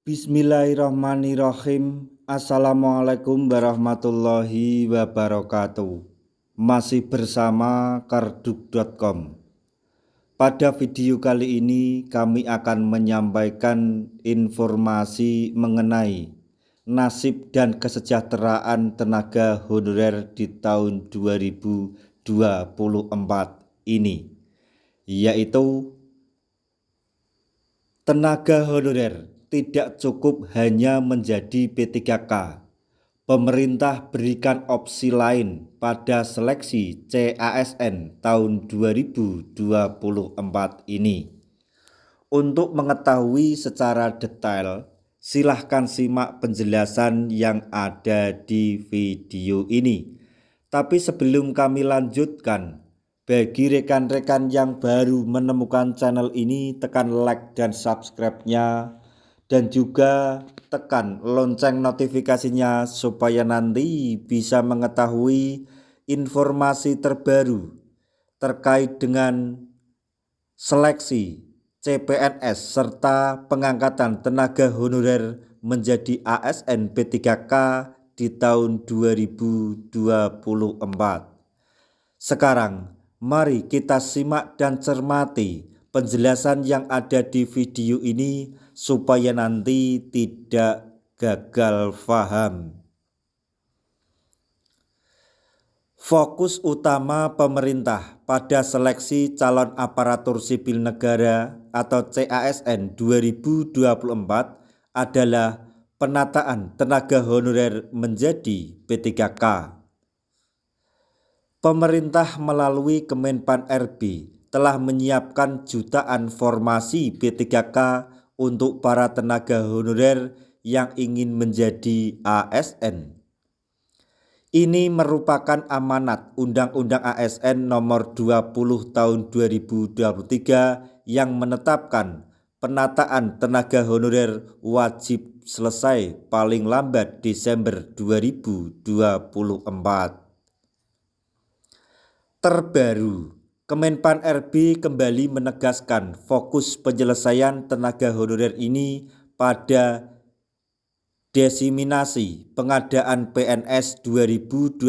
Bismillahirrahmanirrahim. Assalamualaikum warahmatullahi wabarakatuh. Masih bersama karduk.com. Pada video kali ini kami akan menyampaikan informasi mengenai nasib dan kesejahteraan tenaga honorer di tahun 2024 ini, yaitu tenaga honorer tidak cukup hanya menjadi P3K. Pemerintah berikan opsi lain pada seleksi CASN tahun 2024 ini. Untuk mengetahui secara detail, silahkan simak penjelasan yang ada di video ini. Tapi sebelum kami lanjutkan, bagi rekan-rekan yang baru menemukan channel ini, tekan like dan subscribe-nya, dan juga tekan lonceng notifikasinya supaya nanti bisa mengetahui informasi terbaru terkait dengan seleksi CPNS serta pengangkatan tenaga honorer menjadi ASN P3K di tahun 2024. Sekarang mari kita simak dan cermati penjelasan yang ada di video ini supaya nanti tidak gagal paham. Fokus utama pemerintah pada seleksi calon aparatur sipil negara atau CASN 2024 adalah penataan tenaga honorer menjadi P3K. Pemerintah melalui Kemenpan RB telah menyiapkan jutaan formasi P3K untuk para tenaga honorer yang ingin menjadi ASN. Ini merupakan amanat Undang-Undang ASN Nomor 20 Tahun 2023 yang menetapkan penataan tenaga honorer wajib selesai paling lambat Desember 2024. Terbaru, Kemenpan RB kembali menegaskan fokus penyelesaian tenaga honorer ini pada diseminasi pengadaan PNS 2024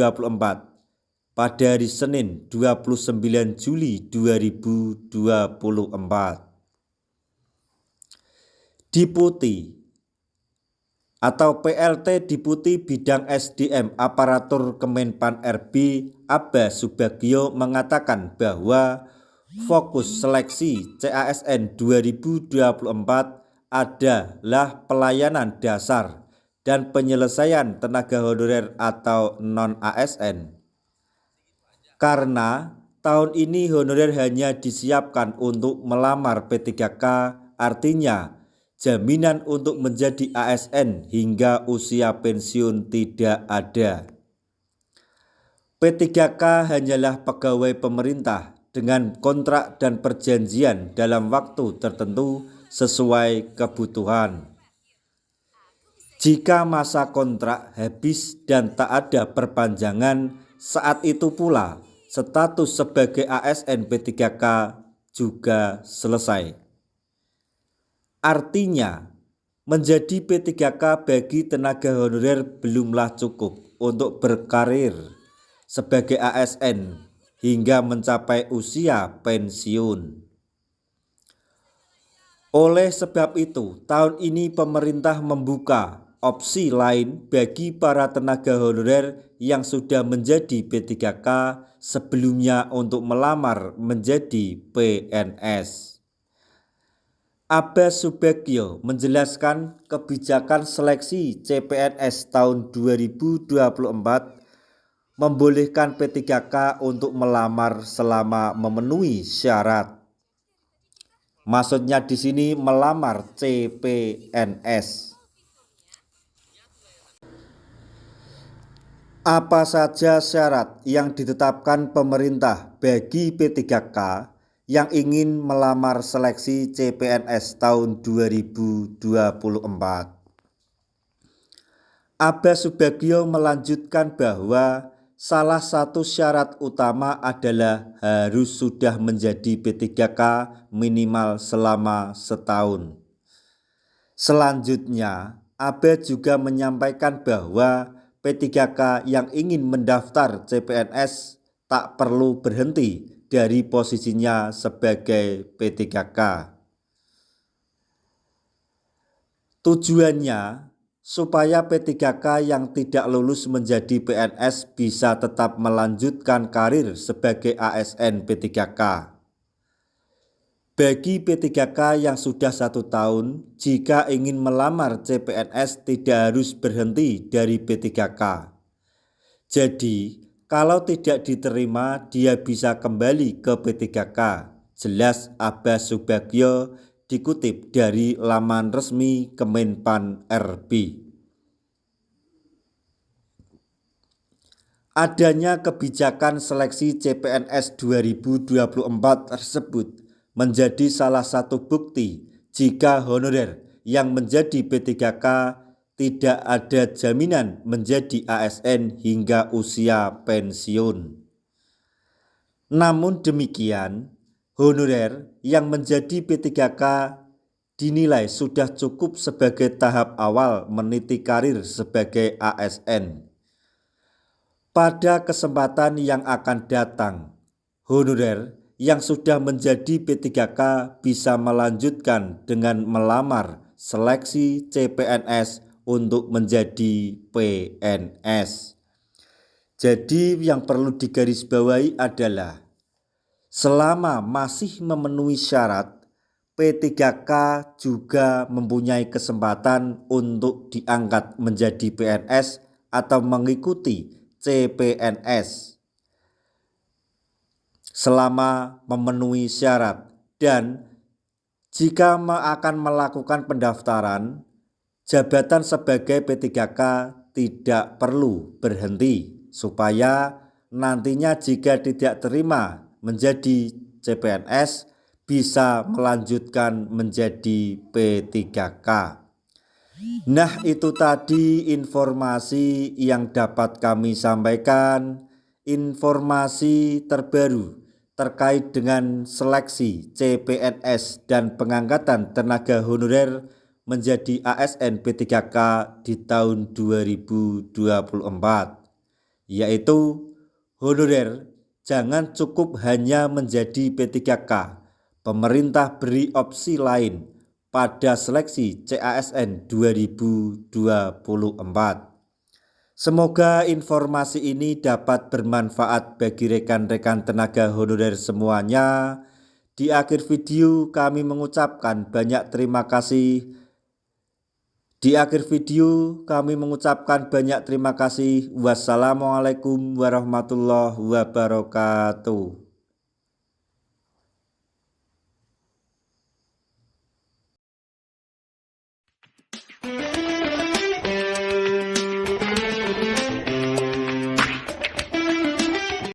pada hari Senin 29 Juli 2024. Diputi atau PLT Diputi Bidang SDM Aparatur Kemenpan RB Abbas Subagio mengatakan bahwa fokus seleksi CASN 2024 adalah pelayanan dasar dan penyelesaian tenaga honorer atau non-ASN. Karena tahun ini honorer hanya disiapkan untuk melamar P3K, artinya jaminan untuk menjadi ASN hingga usia pensiun tidak ada. P3K hanyalah pegawai pemerintah dengan kontrak dan perjanjian dalam waktu tertentu sesuai kebutuhan. Jika masa kontrak habis dan tak ada perpanjangan, saat itu pula status sebagai ASN P3K juga selesai. Artinya, menjadi P3K bagi tenaga honorer belumlah cukup untuk berkarir sebagai ASN hingga mencapai usia pensiun. Oleh sebab itu, tahun ini pemerintah membuka opsi lain bagi para tenaga honorer yang sudah menjadi P3K sebelumnya untuk melamar menjadi PNS. Abbas Subagio menjelaskan kebijakan seleksi CPNS tahun 2024 membolehkan P3K untuk melamar selama memenuhi syarat. Maksudnya di sini melamar CPNS. Apa saja syarat yang ditetapkan pemerintah bagi P3K yang ingin melamar seleksi CPNS tahun 2024? Abbas Subagio melanjutkan bahwa salah satu syarat utama adalah harus sudah menjadi P3K minimal selama setahun. Selanjutnya, Abe juga menyampaikan bahwa P3K yang ingin mendaftar CPNS tak perlu berhenti dari posisinya sebagai P3K. Tujuannya supaya P3K yang tidak lulus menjadi PNS bisa tetap melanjutkan karir sebagai ASN P3K. Bagi P3K yang sudah 1 tahun, jika ingin melamar CPNS tidak harus berhenti dari P3K. Jadi, kalau tidak diterima, dia bisa kembali ke P3K. Jelas Abbas Subagio dikutip dari laman resmi Kemenpan RB. Adanya kebijakan seleksi CPNS 2024 tersebut menjadi salah satu bukti jika honorer yang menjadi P3K tidak ada jaminan menjadi ASN hingga usia pensiun. Namun demikian, honorer yang menjadi P3K dinilai sudah cukup sebagai tahap awal meniti karir sebagai ASN. Pada kesempatan yang akan datang, honorer yang sudah menjadi P3K bisa melanjutkan dengan melamar seleksi CPNS untuk menjadi PNS. Jadi yang perlu digarisbawahi adalah selama masih memenuhi syarat, P3K juga mempunyai kesempatan untuk diangkat menjadi PNS atau mengikuti CPNS selama memenuhi syarat. Dan jika akan melakukan pendaftaran, jabatan sebagai P3K tidak perlu berhenti supaya nantinya jika tidak terima menjadi CPNS bisa melanjutkan menjadi P3K. Nah, itu tadi informasi yang dapat kami sampaikan, informasi terbaru terkait dengan seleksi CPNS dan pengangkatan tenaga honorer menjadi ASN P3K di tahun 2024, yaitu honorer jangan cukup hanya menjadi P3K, pemerintah beri opsi lain pada seleksi CASN 2024. Semoga informasi ini dapat bermanfaat bagi rekan-rekan tenaga honorer semuanya. Di akhir video kami mengucapkan banyak terima kasih. Wassalamualaikum warahmatullahi wabarakatuh.